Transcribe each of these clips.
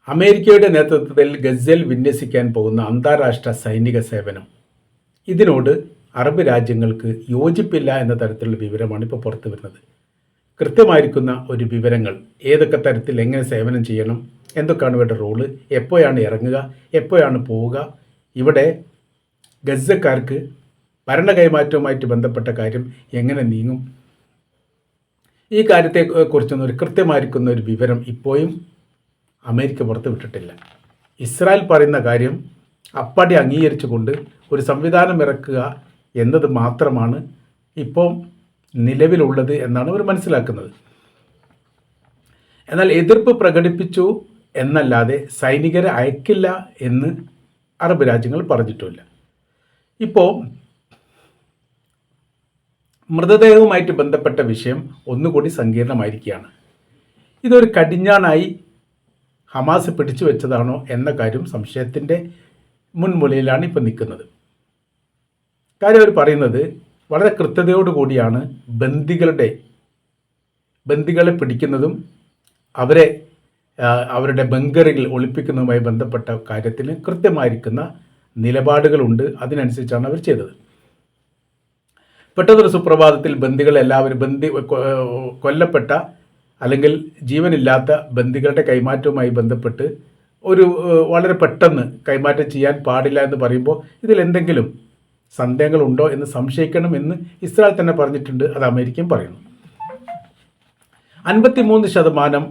അമേരിക്കയുടെ നേതൃത്വത്തിൽ ഗസയിൽ വിന്യസിക്കാൻ പോകുന്ന അന്താരാഷ്ട്ര സൈനിക സേവനം, ഇതിനോട് അറബ് രാജ്യങ്ങൾക്ക് യോജിപ്പില്ല എന്ന തരത്തിലുള്ള വിവരമാണ് ഇപ്പോൾ പുറത്തു വരുന്നത്. കൃത്യമായിരിക്കുന്ന ഒരു വിവരങ്ങൾ, ഏതൊക്കെ തരത്തിൽ എങ്ങനെ സേവനം ചെയ്യണം, എന്തൊക്കെയാണ് ഇവരുടെ റോള്, എപ്പോഴാണ് ഇറങ്ങുക, എപ്പോഴാണ് പോവുക, ഇവിടെ ഗസക്കാർക്ക് ഭരണ കൈമാറ്റവുമായിട്ട് ബന്ധപ്പെട്ട കാര്യം എങ്ങനെ നീങ്ങും, ഈ കാര്യത്തെക്കുറിച്ചൊന്നും ഒരു കൃത്യമായിരിക്കുന്ന ഒരു വിവരം ഇപ്പോഴും അമേരിക്ക പുറത്തു വിട്ടിട്ടില്ല. ഇസ്രായേൽ പറയുന്ന കാര്യം അപ്പടി അംഗീകരിച്ചുകൊണ്ട് ഒരു സംവിധാനം ഇറക്കുക എന്നത് മാത്രമാണ് ഇപ്പോൾ നിലവിലുള്ളത് എന്നാണ് അവർ മനസ്സിലാക്കുന്നത്. എന്നാൽ എതിർപ്പ് പ്രകടിപ്പിച്ചു എന്നല്ലാതെ സൈനികരെ അയക്കില്ല എന്ന് അറബ് രാജ്യങ്ങൾ പറഞ്ഞിട്ടുമില്ല. ഇപ്പോൾ മൃതദേഹവുമായിട്ട് ബന്ധപ്പെട്ട വിഷയം ഒന്നുകൂടി സങ്കീർണമായിരിക്കുകയാണ്. ഇതൊരു കടിഞ്ഞാണായി ഹമാസ് പിടിച്ചു വെച്ചതാണോ എന്ന കാര്യം സംശയത്തിൻ്റെ മുൻമുലയിലാണ് ഇപ്പോൾ നിൽക്കുന്നത്. കാര്യം അവർ പറയുന്നത് വളരെ കൃത്യതയോടുകൂടിയാണ് ബന്ദികളെ പിടിക്കുന്നതും അവരുടെ ബങ്കറിൽ ഒളിപ്പിക്കുന്നതുമായി ബന്ധപ്പെട്ട കാര്യത്തിന് കൃത്യമായിരിക്കുന്ന നിലപാടുകളുണ്ട്. അതിനനുസരിച്ചാണ് അവർ ചെയ്തത്. പെട്ടെന്നൊരു സുപ്രഭാതത്തിൽ ബന്ദികളെല്ലാവരും കൊല്ലപ്പെട്ട അല്ലെങ്കിൽ ജീവനില്ലാത്ത ബന്ദികളുടെ കൈമാറ്റവുമായി ബന്ധപ്പെട്ട് വളരെ പെട്ടെന്ന് കൈമാറ്റം ചെയ്യാൻ പാടില്ല എന്ന് പറയുമ്പോൾ ഇതിലെന്തെങ്കിലും സന്ദേഹങ്ങളുണ്ടോ എന്ന് സംശയിക്കണമെന്ന് ഇസ്രായേൽ തന്നെ പറഞ്ഞിട്ടുണ്ട്. അത് അമേരിക്കയും പറയുന്നു. 53%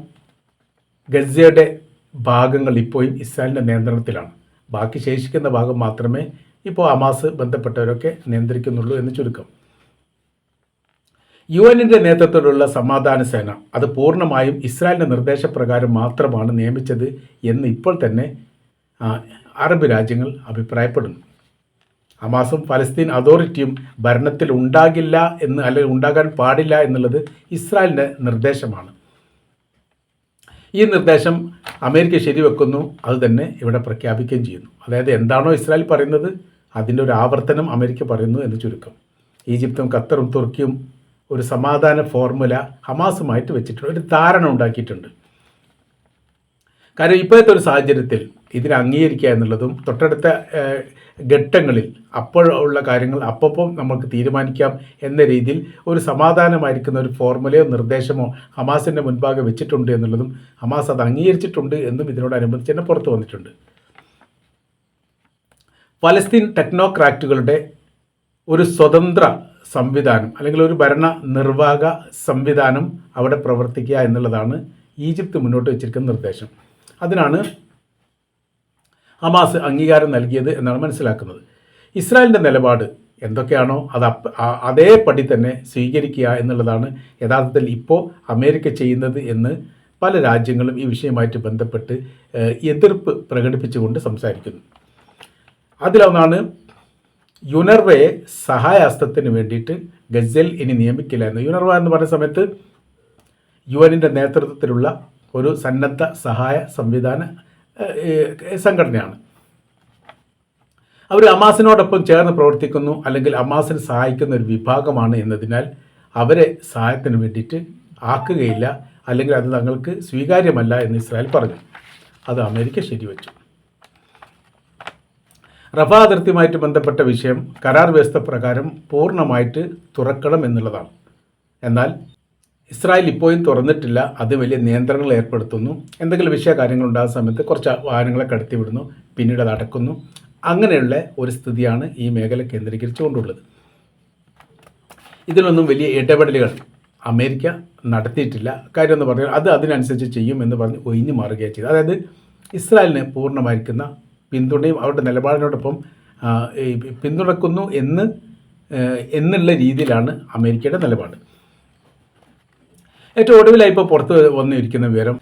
ഗസയുടെ ഭാഗങ്ങൾ ഇപ്പോഴും ഇസ്രായേലിൻ്റെ നിയന്ത്രണത്തിലാണ്. ബാക്കി ശേഷിക്കുന്ന ഭാഗം മാത്രമേ ഇപ്പോൾ ഹമാസ് ബന്ധപ്പെട്ടവരൊക്കെ നിയന്ത്രിക്കുന്നുള്ളൂ എന്ന് ചുരുക്കം. UN-ൻ്റെ നേതൃത്വത്തിലുള്ള സമാധാന സേന അത് പൂർണ്ണമായും ഇസ്രായേലിൻ്റെ നിർദ്ദേശപ്രകാരം മാത്രമാണ് നിയമിച്ചത് എന്ന് ഇപ്പോൾ തന്നെ അറബ് രാജ്യങ്ങൾ അഭിപ്രായപ്പെടുന്നു. ഹമാസും ഫലസ്തീൻ അതോറിറ്റിയും ഭരണത്തിൽ ഉണ്ടാകില്ല എന്ന്, അല്ലെങ്കിൽ ഉണ്ടാകാൻ പാടില്ല എന്നുള്ളത് ഇസ്രായേലിൻ്റെ നിർദ്ദേശമാണ്. ഈ നിർദ്ദേശം അമേരിക്ക ശരിവെക്കുന്നു, അത് തന്നെ ഇവിടെ പ്രഖ്യാപിക്കുകയും ചെയ്യുന്നു. അതായത് എന്താണോ ഇസ്രായേൽ പറയുന്നത് അതിൻ്റെ ഒരു ആവർത്തനം അമേരിക്ക പറയുന്നു എന്ന് ചുരുക്കം. ഈജിപ്തും ഖത്തറും തുർക്കിയും ഒരു സമാധാന ഫോർമുല ഹമാസുമായിട്ട് വെച്ചിട്ടുണ്ട്, ഒരു ധാരണ ഉണ്ടാക്കിയിട്ടുണ്ട്. കാരണം ഇപ്പോഴത്തെ ഒരു സാഹചര്യത്തിൽ ഇതിനെ അംഗീകരിക്കുക എന്നുള്ളതും തൊട്ടടുത്ത ഘട്ടങ്ങളിൽ അപ്പോഴുള്ള കാര്യങ്ങൾ അപ്പം നമുക്ക് തീരുമാനിക്കാം എന്ന രീതിയിൽ ഒരു സമാധാനമായിരിക്കുന്ന ഒരു ഫോർമുലയോ നിർദ്ദേശമോ ഹമാസിൻ്റെ മുൻപാകെ വെച്ചിട്ടുണ്ട് എന്നുള്ളതും ഹമാസ് അത് അംഗീകരിച്ചിട്ടുണ്ട് എന്നും ഇതിനോടനുബന്ധിച്ച് തന്നെ പുറത്തു വന്നിട്ടുണ്ട്. പലസ്തീൻ ടെക്നോക്രാറ്റുകളുടെ ഒരു സ്വതന്ത്ര സംവിധാനം അല്ലെങ്കിൽ ഒരു ഭരണ നിർവാഹക സംവിധാനം അവിടെ പ്രവർത്തിക്കുക എന്നുള്ളതാണ് ഈജിപ്ത് മുന്നോട്ട് വെച്ചിരിക്കുന്ന നിർദ്ദേശം. അതിനാണ് ഹമാസ് അംഗീകാരം നൽകിയത് എന്നാണ് മനസ്സിലാക്കുന്നത്. ഇസ്രായേലിൻ്റെ നിലപാട് എന്തൊക്കെയാണോ അത് അതേപടി തന്നെ സ്വീകരിക്കുക എന്നുള്ളതാണ് യഥാർത്ഥത്തിൽ ഇപ്പോൾ അമേരിക്ക ചെയ്യുന്നത് എന്ന് പല രാജ്യങ്ങളും ഈ വിഷയമായിട്ട് ബന്ധപ്പെട്ട് എതിർപ്പ് പ്രകടിപ്പിച്ചുകൊണ്ട് സംസാരിക്കുന്നു. അതിലൊന്നാണ് യുനർവയെ സഹായഹസ്തത്തിന് വേണ്ടിയിട്ട് ഗസയിൽ ഇനി നിയമിക്കില്ല എന്ന്. യുനർവ എന്ന് പറഞ്ഞ സമയത്ത് UN-ൻ്റെ നേതൃത്വത്തിലുള്ള ഒരു സന്നദ്ധ സഹായ സംവിധാന സംഘടനയാണ്. അവർ ഹമാസിനോടൊപ്പം ചേർന്ന് പ്രവർത്തിക്കുന്നു, അല്ലെങ്കിൽ ഹമാസിനെ സഹായിക്കുന്ന ഒരു വിഭാഗമാണ് എന്നതിനാൽ അവരെ സഹായത്തിന് വേണ്ടിയിട്ട് ആക്കുകയില്ല, അല്ലെങ്കിൽ അത് തങ്ങൾക്ക് സ്വീകാര്യമല്ല എന്ന് ഇസ്രായേൽ പറഞ്ഞു. അത് അമേരിക്ക ശരിവെച്ചു. റഫ അതിർത്തിയുമായിട്ട് ബന്ധപ്പെട്ട വിഷയം കരാർ വ്യവസ്ഥ പ്രകാരം പൂർണ്ണമായിട്ട് തുറക്കണം എന്നുള്ളതാണ്. എന്നാൽ ഇസ്രായേൽ ഇപ്പോഴും തുറന്നിട്ടില്ല. അത് വലിയ നിയന്ത്രണങ്ങൾ ഏർപ്പെടുത്തുന്നു. എന്തെങ്കിലും കാര്യങ്ങൾ ഉണ്ടാകുന്ന സമയത്ത് കുറച്ച് വാഹനങ്ങളെ കടത്തിവിടുന്നു, പിന്നീട് അത് അടക്കുന്നു. അങ്ങനെയുള്ള ഒരു സ്ഥിതിയാണ് ഈ മേഖല കേന്ദ്രീകരിച്ചുകൊണ്ടുള്ളത്. ഇതിലൊന്നും വലിയ ഇടപെടലുകൾ അമേരിക്ക നടത്തിയിട്ടില്ല. കാര്യം എന്ന് പറഞ്ഞാൽ അത് അതിനനുസരിച്ച് ചെയ്യും എന്ന് പറഞ്ഞ് ഒഴിഞ്ഞു മാറുകയാണ് ചെയ്തത്. അതായത് ഇസ്രായേലിന് പൂർണ്ണമായിരിക്കുന്ന പിന്തുണയും അവരുടെ നിലപാടിനോടൊപ്പം പിന്തുണക്കുന്നു എന്നുള്ള രീതിയിലാണ് അമേരിക്കയുടെ നിലപാട്. ഏറ്റവും ഒടുവിലായി ഇപ്പോൾ പുറത്ത് വന്നിരിക്കുന്ന വിവരം,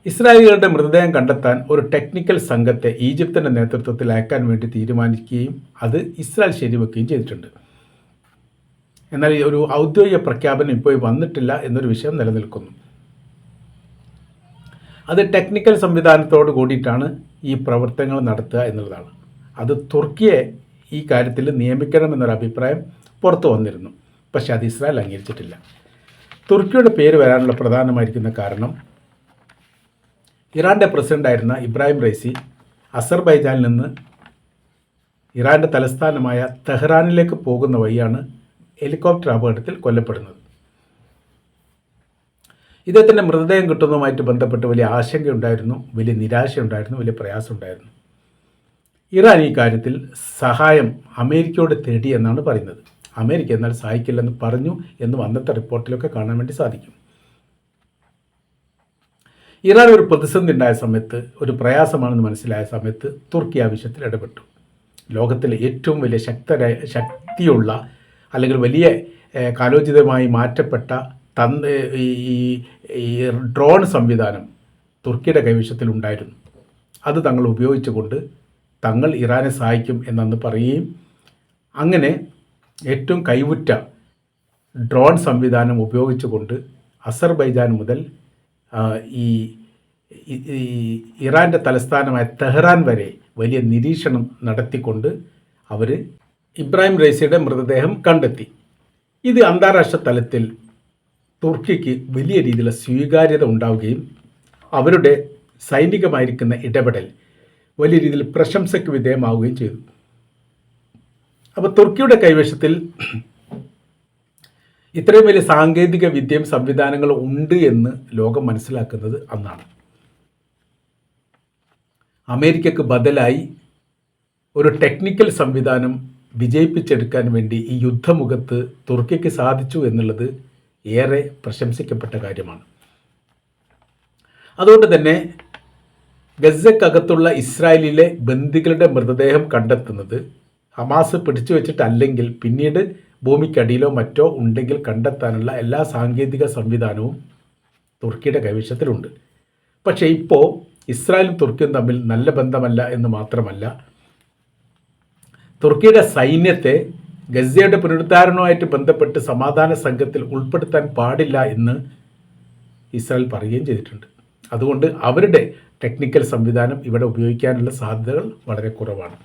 ഇസ്രായേലികളുടെ മൃതദേഹം കണ്ടെത്താൻ ഒരു ടെക്നിക്കൽ സംഘത്തെ ഈജിപ്തിൻ്റെ നേതൃത്വത്തിൽ അയക്കാൻ വേണ്ടി തീരുമാനിക്കുകയും അത് ഇസ്രായേൽ ശരിവെക്കുകയും ചെയ്തിട്ടുണ്ട്. എന്നാൽ ഒരു ഔദ്യോഗിക പ്രഖ്യാപനം ഇപ്പോൾ വന്നിട്ടില്ല എന്നൊരു വിഷയം നിലനിൽക്കുന്നു. അത് ടെക്നിക്കൽ സംവിധാനത്തോട് കൂടിയിട്ടാണ് ഈ പ്രവർത്തനങ്ങൾ നടത്തുക എന്നുള്ളതാണ്. അത് തുർക്കിയെ ഈ കാര്യത്തിൽ നിയമിക്കണമെന്നൊരു അഭിപ്രായം പുറത്തു വന്നിരുന്നു. പക്ഷേ അത് ഇസ്രായേൽ അംഗീകരിച്ചിട്ടില്ല. തുർക്കിയുടെ പേര് വരാനുള്ള പ്രധാനമായിരിക്കുന്ന കാരണം ഇറാൻ്റെ പ്രസിഡൻ്റായിരുന്ന ഇബ്രാഹിം റൈസി അസർബൈജാനിൽ നിന്ന് ഇറാൻ്റെ തലസ്ഥാനമായ തെഹ്റാനിലേക്ക് പോകുന്ന വഴിയാണ് ഹെലികോപ്റ്റർ അപകടത്തിൽ കൊല്ലപ്പെടുന്നത്. ഇദ്ദേഹത്തിൻ്റെ മൃതദേഹം കിട്ടുന്നതുമായിട്ട് ബന്ധപ്പെട്ട് വലിയ ആശങ്കയുണ്ടായിരുന്നു, വലിയ നിരാശയുണ്ടായിരുന്നു, വലിയ പ്രയാസമുണ്ടായിരുന്നു. ഇറാൻ ഈ കാര്യത്തിൽ സഹായം അമേരിക്കയോട് തേടി എന്നാണ് പറയുന്നത്. അമേരിക്ക എന്നാൽ സഹായിക്കില്ലെന്ന് പറഞ്ഞു എന്നും അന്നത്തെ റിപ്പോർട്ടിലൊക്കെ കാണാൻ വേണ്ടി സാധിക്കും. ഇറാൻ ഒരു പ്രതിസന്ധി ഉണ്ടായ സമയത്ത്, ഒരു പ്രയാസമാണെന്ന് മനസ്സിലായ സമയത്ത് തുർക്കി ആ വിഷയത്തിൽ ഇടപെട്ടു. ലോകത്തിലെ ഏറ്റവും വലിയ ശക്തിയുള്ള അല്ലെങ്കിൽ വലിയ കാലോചിതമായി മാറ്റപ്പെട്ട ഈ ഡ്രോൺ സംവിധാനം തുർക്കിയുടെ കൈവശത്തിലുണ്ടായിരുന്നു. അത് തങ്ങൾ ഉപയോഗിച്ചുകൊണ്ട് തങ്ങൾ ഇറാനെ സഹായിക്കും എന്നന്ന് പറയുകയും അങ്ങനെ ഏറ്റവും കൈവുറ്റ ഡ്രോൺ സംവിധാനം ഉപയോഗിച്ചുകൊണ്ട് അസർബൈജാൻ മുതൽ ഈ ഇറാൻ്റെ തലസ്ഥാനമായ തെഹ്റാൻ വരെ വലിയ നിരീക്ഷണം നടത്തിക്കൊണ്ട് അവർ ഇബ്രാഹിം റൈസിയുടെ മൃതദേഹം കണ്ടെത്തി. ഇത് അന്താരാഷ്ട്ര തലത്തിൽ തുർക്കിക്ക് വലിയ രീതിയിലുള്ള സ്വീകാര്യത ഉണ്ടാവുകയും അവരുടെ സൈനികമായിരിക്കുന്ന ഇടപെടൽ വലിയ രീതിയിൽ പ്രശംസയ്ക്ക് വിധേയമാവുകയും ചെയ്തു. അപ്പോൾ തുർക്കിയുടെ കൈവശത്തിൽ ഇത്രയും വലിയ സാങ്കേതിക വിദ്യയും സംവിധാനങ്ങളും ഉണ്ട് എന്ന് ലോകം മനസ്സിലാക്കുന്നത് അന്നാണ്. അമേരിക്കക്ക് ബദലായി ഒരു ടെക്നിക്കൽ സംവിധാനം വിജയിപ്പിച്ചെടുക്കാൻ വേണ്ടി ഈ യുദ്ധമുഖത്ത് തുർക്കിക്ക് സാധിച്ചു എന്നുള്ളത് ഏറെ പ്രശംസിക്കപ്പെട്ട കാര്യമാണ്. അതുകൊണ്ട് തന്നെ ഗസക്കകത്തുള്ള ഇസ്രായേലിലെ ബന്ദികളുടെ മൃതദേഹം കണ്ടെത്തുന്നത് ഹമാസ് പിടിച്ചു വെച്ചിട്ടല്ലെങ്കിൽ പിന്നീട് ഭൂമിക്കടിയിലോ മറ്റോ ഉണ്ടെങ്കിൽ കണ്ടെത്താനുള്ള എല്ലാ സാങ്കേതിക സംവിധാനവും തുർക്കിയുടെ കൈവശത്തിലുണ്ട്. പക്ഷേ ഇപ്പോൾ ഇസ്രായേലും തുർക്കിയും തമ്മിൽ നല്ല ബന്ധമല്ല എന്ന് മാത്രമല്ല, തുർക്കിയുടെ സൈന്യത്തെ ഗസയുടെ പുനരുദ്ധാരണവുമായിട്ട് ബന്ധപ്പെട്ട് സമാധാന സംഘത്തിൽ ഉൾപ്പെടുത്താൻ പാടില്ല എന്ന് ഇസ്രായേൽ പറയുകയും ചെയ്തിട്ടുണ്ട്. അതുകൊണ്ട് അവരുടെ ടെക്നിക്കൽ സംവിധാനം ഇവിടെ ഉപയോഗിക്കാനുള്ള സാധ്യതകൾ വളരെ കുറവാണ്.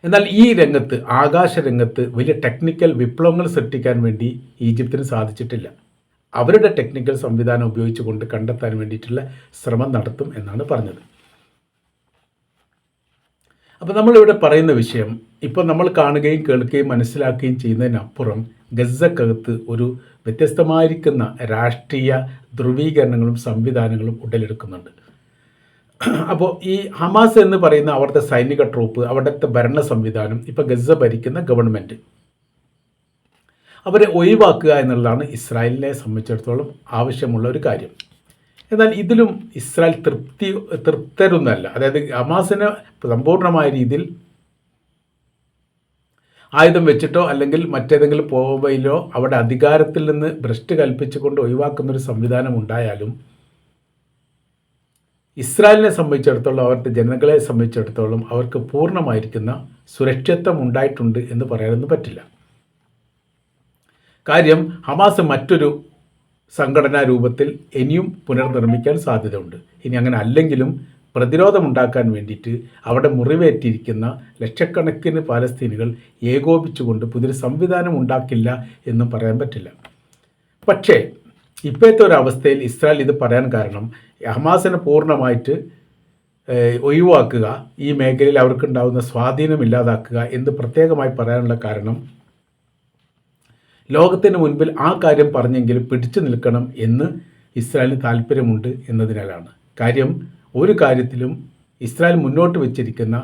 എന്നാൽ ഈ രംഗത്ത്, ആകാശ രംഗത്ത് വലിയ ടെക്നിക്കൽ വിപ്ലവങ്ങൾ സൃഷ്ടിക്കാൻ വേണ്ടി ഈജിപ്തിന് സാധിച്ചിട്ടില്ല. അവരുടെ ടെക്നിക്കൽ സംവിധാനം ഉപയോഗിച്ചുകൊണ്ട് കണ്ടെത്താൻ വേണ്ടിയിട്ടുള്ള ശ്രമം നടത്തും എന്നാണ് പറഞ്ഞത്. അപ്പോൾ നമ്മളിവിടെ പറയുന്ന വിഷയം ഇപ്പോൾ നമ്മൾ കാണുകയും കേൾക്കുകയും മനസ്സിലാക്കുകയും ചെയ്യുന്നതിനപ്പുറം ഗസക്കകത്ത് ഒരു വ്യത്യസ്തമായിരിക്കുന്ന രാഷ്ട്രീയ ധ്രുവീകരണങ്ങളും സംവിധാനങ്ങളും ഉടലെടുക്കുന്നുണ്ട്. അപ്പോൾ ഈ ഹമാസ് എന്ന് പറയുന്ന അവിടുത്തെ സൈനിക ട്രൂപ്പ്, അവിടുത്തെ ഭരണ സംവിധാനം, ഇപ്പോൾ ഗസ ഭരിക്കുന്ന ഗവൺമെൻറ്, അവരെ ഒഴിവാക്കുക എന്നുള്ളതാണ് ഇസ്രായേലിനെ സംബന്ധിച്ചിടത്തോളം ആവശ്യമുള്ള ഒരു കാര്യം. എന്നാൽ ഇതിലും ഇസ്രായേൽ തൃപ്തരൊന്നല്ല. അതായത് ഹമാസിനെ സമ്പൂർണ്ണമായ രീതിയിൽ ആയുധം വെച്ചിട്ടോ അല്ലെങ്കിൽ മറ്റേതെങ്കിലും പോവയിലോ അവിടെ അധികാരത്തിൽ നിന്ന് ഭ്രഷ്ട് കൽപ്പിച്ചുകൊണ്ട് ഒഴിവാക്കുന്നൊരു സംവിധാനം ഉണ്ടായാലും ഇസ്രായേലിനെ സംബന്ധിച്ചിടത്തോളം, അവരുടെ ജനങ്ങളെ സംബന്ധിച്ചിടത്തോളം അവർക്ക് പൂർണ്ണമായിരിക്കുന്ന സുരക്ഷിതത്വം ഉണ്ടായിട്ടുണ്ട് എന്ന് പറയാനൊന്നും പറ്റില്ല. കാര്യം ഹമാസ് മറ്റൊരു സംഘടനാ രൂപത്തിൽ ഇനിയും പുനർനിർമ്മിക്കാൻ സാധ്യതയുണ്ട്. ഇനി അങ്ങനെ അല്ലെങ്കിലും പ്രതിരോധമുണ്ടാക്കാൻ വേണ്ടിയിട്ട് അവിടെ മുറിവേറ്റിരിക്കുന്ന ലക്ഷക്കണക്കിന് പാലസ്തീനുകൾ ഏകോപിച്ചുകൊണ്ട് പുതിയൊരു സംവിധാനം ഉണ്ടാക്കില്ല എന്നും പറയാൻ പറ്റില്ല. പക്ഷേ ഇപ്പോഴത്തെ ഒരു അവസ്ഥയിൽ ഇസ്രായേൽ ഇത് പറയാൻ കാരണം ഹമാസിനെ പൂർണ്ണമായിട്ട് ഒഴിവാക്കുക, ഈ മേഖലയിൽ അവർക്കുണ്ടാകുന്ന സ്വാധീനം ഇല്ലാതാക്കുക എന്ന് പ്രത്യേകമായി പറയാനുള്ള കാരണം ലോകത്തിന് മുൻപിൽ ആ കാര്യം പറഞ്ഞെങ്കിലും പിടിച്ചു നിൽക്കണം എന്ന് ഇസ്രായേലിന് താല്പര്യമുണ്ട് എന്നതിനാലാണ്. കാര്യം ഒരു കാര്യത്തിലും ഇസ്രായേൽ മുന്നോട്ട് വെച്ചിരിക്കുന്ന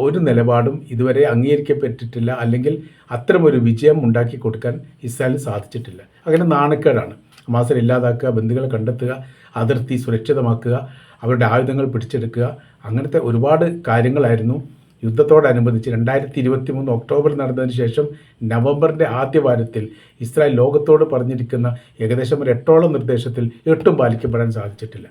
ഒരു നിലപാടും ഇതുവരെ അംഗീകരിക്കപ്പെട്ടിട്ടില്ല, അല്ലെങ്കിൽ അത്തരമൊരു വിജയം ഉണ്ടാക്കി കൊടുക്കാൻ ഇസ്രായേലിന് സാധിച്ചിട്ടില്ല. അങ്ങനെ നാണക്കേടാണ്. ഹമാസിനെ ഇല്ലാതാക്കുക, ബന്ദികളെ കണ്ടെത്തുക, അതിർത്തി സുരക്ഷിതമാക്കുക, അവരുടെ ആയുധങ്ങൾ പിടിച്ചെടുക്കുക, അങ്ങനത്തെ ഒരുപാട് കാര്യങ്ങളായിരുന്നു യുദ്ധത്തോടനുബന്ധിച്ച് 2023 ഒക്ടോബർ നടന്നതിന് ശേഷം നവംബറിൻ്റെ ആദ്യ വാരത്തിൽ ഇസ്രായേൽ ലോകത്തോട് പറഞ്ഞിരിക്കുന്ന ഏകദേശം ഒരു 8ഓളം നിർദ്ദേശത്തിൽ 8ഉം പാലിക്കപ്പെടാൻ സാധിച്ചിട്ടില്ല.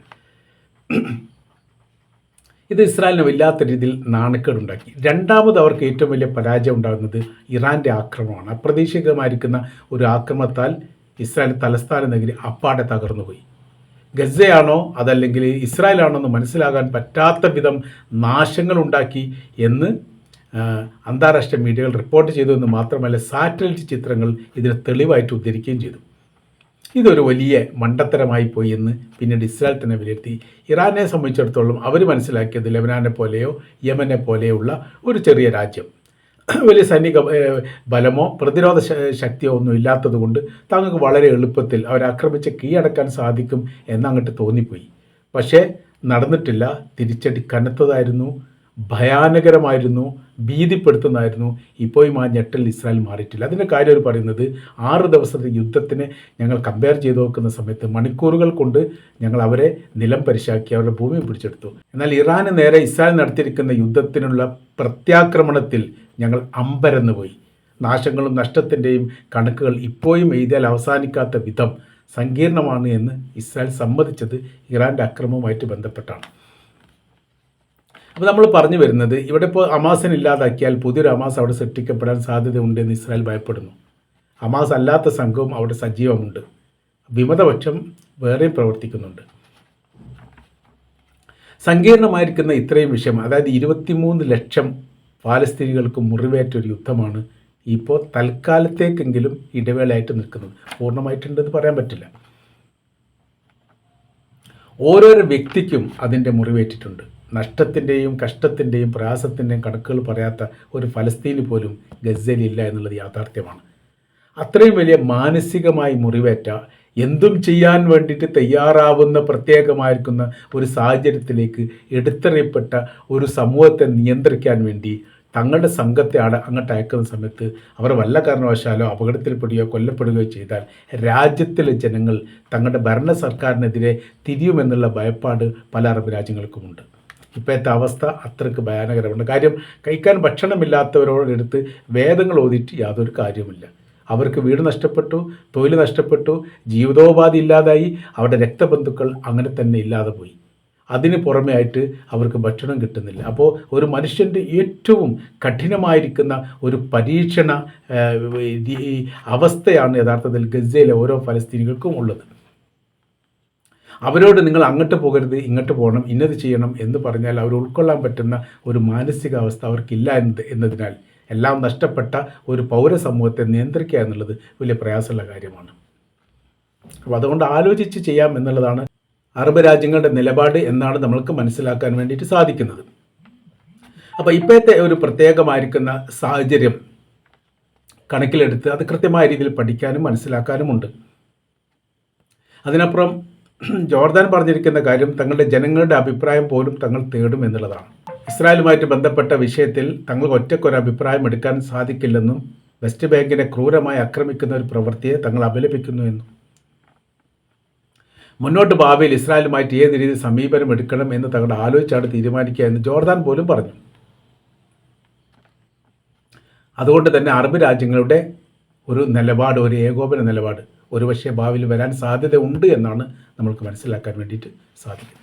ഇത് ഇസ്രായേലിന് വല്ലാത്ത രീതിയിൽ നാണക്കേടുണ്ടാക്കി. രണ്ടാമത് അവർക്ക് ഏറ്റവും വലിയ പരാജയം ഉണ്ടാകുന്നത് ഇറാൻ്റെ ആക്രമണമാണ്. അപ്രതീക്ഷിതമായിരിക്കുന്ന ഒരു ആക്രമണത്താൽ ഇസ്രായേൽ തലസ്ഥാന നഗരി അപ്പാടെ തകർന്നുപോയി. ഗസയാണോ അതല്ലെങ്കിൽ ഇസ്രായേലാണോ എന്ന് മനസ്സിലാകാൻ പറ്റാത്ത വിധം നാശങ്ങളുണ്ടാക്കി എന്ന് അന്താരാഷ്ട്ര മീഡിയകൾ റിപ്പോർട്ട് ചെയ്തു എന്ന് മാത്രമല്ല സാറ്റലൈറ്റ് ചിത്രങ്ങൾ ഇതിന് തെളിവായിട്ട് ഉദ്ധരിക്കുകയും ചെയ്തു. ഇതൊരു വലിയ മണ്ടത്തരമായി പോയി എന്ന് പിന്നീട് ഇസ്രായേൽ തന്നെ വിലയിരുത്തി. ഇറാനെ സംബന്ധിച്ചിടത്തോളം അവർ മനസ്സിലാക്കിയത് ലെബനാനെ പോലെയോ യമനെ പോലെയുള്ള ഒരു ചെറിയ രാജ്യം, വലിയ സൈനിക ബലമോ പ്രതിരോധ ശക്തിയോ ഒന്നും ഇല്ലാത്തത് കൊണ്ട് തങ്ങൾക്ക് വളരെ എളുപ്പത്തിൽ അവരെ ആക്രമിച്ച് കീഴടക്കാൻ സാധിക്കും എന്നങ്ങോട്ട് തോന്നിപ്പോയി. പക്ഷേ നടന്നിട്ടില്ല. തിരിച്ചടി കനത്തതായിരുന്നു, ഭയാനകരമായിരുന്നു, ഭീതിപ്പെടുത്തുന്നതായിരുന്നു. ഇപ്പോഴും ആ ഞെട്ടൽ ഇസ്രായേൽ മാറിയിട്ടില്ല. അതിൻ്റെ കാര്യം അവർ പറയുന്നത് 6 ദിവസത്തെ യുദ്ധത്തിന് ഞങ്ങൾ കമ്പയർ ചെയ്ത് നോക്കുന്ന സമയത്ത് മണിക്കൂറുകൾ കൊണ്ട് ഞങ്ങൾ അവരെ നിലം പരിശാക്കി അവരുടെ ഭൂമി പിടിച്ചെടുത്തു. എന്നാൽ ഇറാന് നേരെ ഇസ്രായേൽ നടത്തിയിരിക്കുന്ന യുദ്ധത്തിനുള്ള പ്രത്യാക്രമണത്തിൽ ഞങ്ങൾ അമ്പരന്ന് പോയി. നാശങ്ങളും നഷ്ടത്തിൻ്റെയും കണക്കുകൾ ഇപ്പോഴും എഴുതിയാൽ അവസാനിക്കാത്ത വിധം സങ്കീർണമാണ് എന്ന് ഇസ്രായേൽ സമ്മതിച്ചത് ഇറാൻ്റെ അക്രമവുമായിട്ട് ബന്ധപ്പെട്ടാണ്. അപ്പോൾ നമ്മൾ പറഞ്ഞു വരുന്നത്, ഇവിടെ ഇപ്പോൾ ഹമാസിനെ ഇല്ലാതാക്കിയാൽ പുതിയൊരു ഹമാസ് അവിടെ സൃഷ്ടിക്കപ്പെടാൻ സാധ്യതയുണ്ടെന്ന് ഇസ്രായേൽ ഭയപ്പെടുന്നു. ഹമാസ് അല്ലാത്ത സംഘവും അവിടെ സജീവമുണ്ട്. വിമതപക്ഷം വേറെയും പ്രവർത്തിക്കുന്നുണ്ട്. സങ്കീർണമായിരിക്കുന്ന ഇത്രയും വിഷയം, അതായത് 23 ലക്ഷം പാലസ്തീനികൾക്ക് മുറിവേറ്റ ഒരു യുദ്ധമാണ് ഇപ്പോൾ തൽക്കാലത്തേക്കെങ്കിലും ഇടവേളയായിട്ട് നിൽക്കുന്നത്. പൂർണ്ണമായിട്ടുണ്ടെന്ന് പറയാൻ പറ്റില്ല. ഓരോരോ വ്യക്തിക്കും അതിൻ്റെ മുറിവേറ്റിട്ടുണ്ട്. നഷ്ടത്തിൻ്റെയും കഷ്ടത്തിൻ്റെയും പ്രയാസത്തിൻ്റെയും കണക്കുകൾ പറയാത്ത ഒരു ഫലസ്തീനി പോലും ഗസയിലില്ല എന്നുള്ളത് യാഥാർത്ഥ്യമാണ്. അത്രയും വലിയ മാനസികമായി മുറിവേറ്റ, എന്തും ചെയ്യാൻ വേണ്ടിയിട്ട് തയ്യാറാവുന്ന പ്രത്യേകമായിരിക്കുന്ന ഒരു സാഹചര്യത്തിലേക്ക് എടുത്തെറിയപ്പെട്ട ഒരു സമൂഹത്തെ നിയന്ത്രിക്കാൻ വേണ്ടി തങ്ങളുടെ സംഘത്തെ അങ്ങോട്ട് അയക്കുന്ന സമയത്ത് അവർ വല്ല കാരണവശാലോ അപകടത്തിൽപ്പെടുകയോ കൊല്ലപ്പെടുകയോ ചെയ്താൽ രാജ്യത്തിലെ ജനങ്ങൾ തങ്ങളുടെ ഭരണ സർക്കാരിനെതിരെ തിരിയുമെന്നുള്ള ഭയപ്പാട് പല അറബ് രാജ്യങ്ങൾക്കുമുണ്ട്. ഇപ്പോഴത്തെ അവസ്ഥ അത്രയ്ക്ക് ഭയാനകരമുണ്ട്. കാര്യം, കഴിക്കാൻ ഭക്ഷണമില്ലാത്തവരോടെടുത്ത് വേദങ്ങൾ ഓതിയിട്ട് യാതൊരു കാര്യവുമില്ല. അവർക്ക് വീട് നഷ്ടപ്പെട്ടു, തൊഴിൽ നഷ്ടപ്പെട്ടു, ജീവിതോപാധി ഇല്ലാതായി, അവരുടെ രക്തബന്ധുക്കൾ അങ്ങനെ തന്നെ ഇല്ലാതെ പോയി. അതിന് പുറമേ ആയിട്ട് അവർക്ക് ഭക്ഷണം കിട്ടുന്നില്ല. അപ്പോൾ ഒരു മനുഷ്യൻ്റെ ഏറ്റവും കഠിനമായിരിക്കുന്ന ഒരു പരീക്ഷണ അവസ്ഥയാണ് യഥാർത്ഥത്തിൽ ഗസയിലെ ഓരോ ഫലസ്തീനികൾക്കും ഉള്ളത്. അവരോട് നിങ്ങൾ അങ്ങോട്ട് പോകരുത്, ഇങ്ങോട്ട് പോകണം, ഇന്നത് ചെയ്യണം എന്ന് പറഞ്ഞാൽ അവർ ഉൾക്കൊള്ളാൻ പറ്റുന്ന ഒരു മാനസികാവസ്ഥ അവർക്കില്ല എന്നതിനാൽ എല്ലാം നഷ്ടപ്പെട്ട ഒരു പൗരസമൂഹത്തെ നിയന്ത്രിക്കുക എന്നുള്ളത് വലിയ പ്രയാസമുള്ള കാര്യമാണ്. അപ്പോൾ അതുകൊണ്ട് ആലോചിച്ച് ചെയ്യാം എന്നുള്ളതാണ് അറബ് രാജ്യങ്ങളുടെ നിലപാട് എന്നാണ് നമ്മൾക്ക് മനസ്സിലാക്കാൻ വേണ്ടിയിട്ട് സാധിക്കുന്നത്. അപ്പോൾ ഇപ്പോഴത്തെ ഒരു പ്രത്യേകമായിരിക്കുന്ന സാഹചര്യം കണക്കിലെടുത്ത് അത് കൃത്യമായ രീതിയിൽ പഠിക്കാനും മനസ്സിലാക്കാനുമുണ്ട്. അതിനപ്പുറം ജോർദാൻ പറഞ്ഞിരിക്കുന്ന കാര്യം തങ്ങളുടെ ജനങ്ങളുടെ അഭിപ്രായം പോലും തങ്ങൾ തേടും എന്നുള്ളതാണ്. ഇസ്രായേലുമായിട്ട് ബന്ധപ്പെട്ട വിഷയത്തിൽ തങ്ങൾക്ക് ഒറ്റക്കൊരു അഭിപ്രായം എടുക്കാൻ സാധിക്കില്ലെന്നും വെസ്റ്റ് ബാങ്കിനെ ക്രൂരമായി ആക്രമിക്കുന്ന ഒരു പ്രവൃത്തിയെ തങ്ങൾ അപലപിക്കുന്നു എന്നും മുന്നോട്ട് ഭാവിയിൽ ഇസ്രായേലുമായിട്ട് ഏത് രീതിയിൽ സമീപനം എടുക്കണം എന്ന് തങ്ങളുടെ ആലോചിച്ചാണ് തീരുമാനിക്കുക എന്ന് ജോർദാൻ പോലും പറഞ്ഞു. അതുകൊണ്ട് തന്നെ അറബ് രാജ്യങ്ങളുടെ ഒരു നിലപാട്, ഒരു ഏകോപന നിലപാട് ഒരുപക്ഷെ ഭാവിയിൽ വരാൻ സാധ്യത ഉണ്ട് എന്നാണ് നമ്മൾക്ക് മനസ്സിലാക്കാൻ വേണ്ടിയിട്ട് സാധിക്കുന്നത്.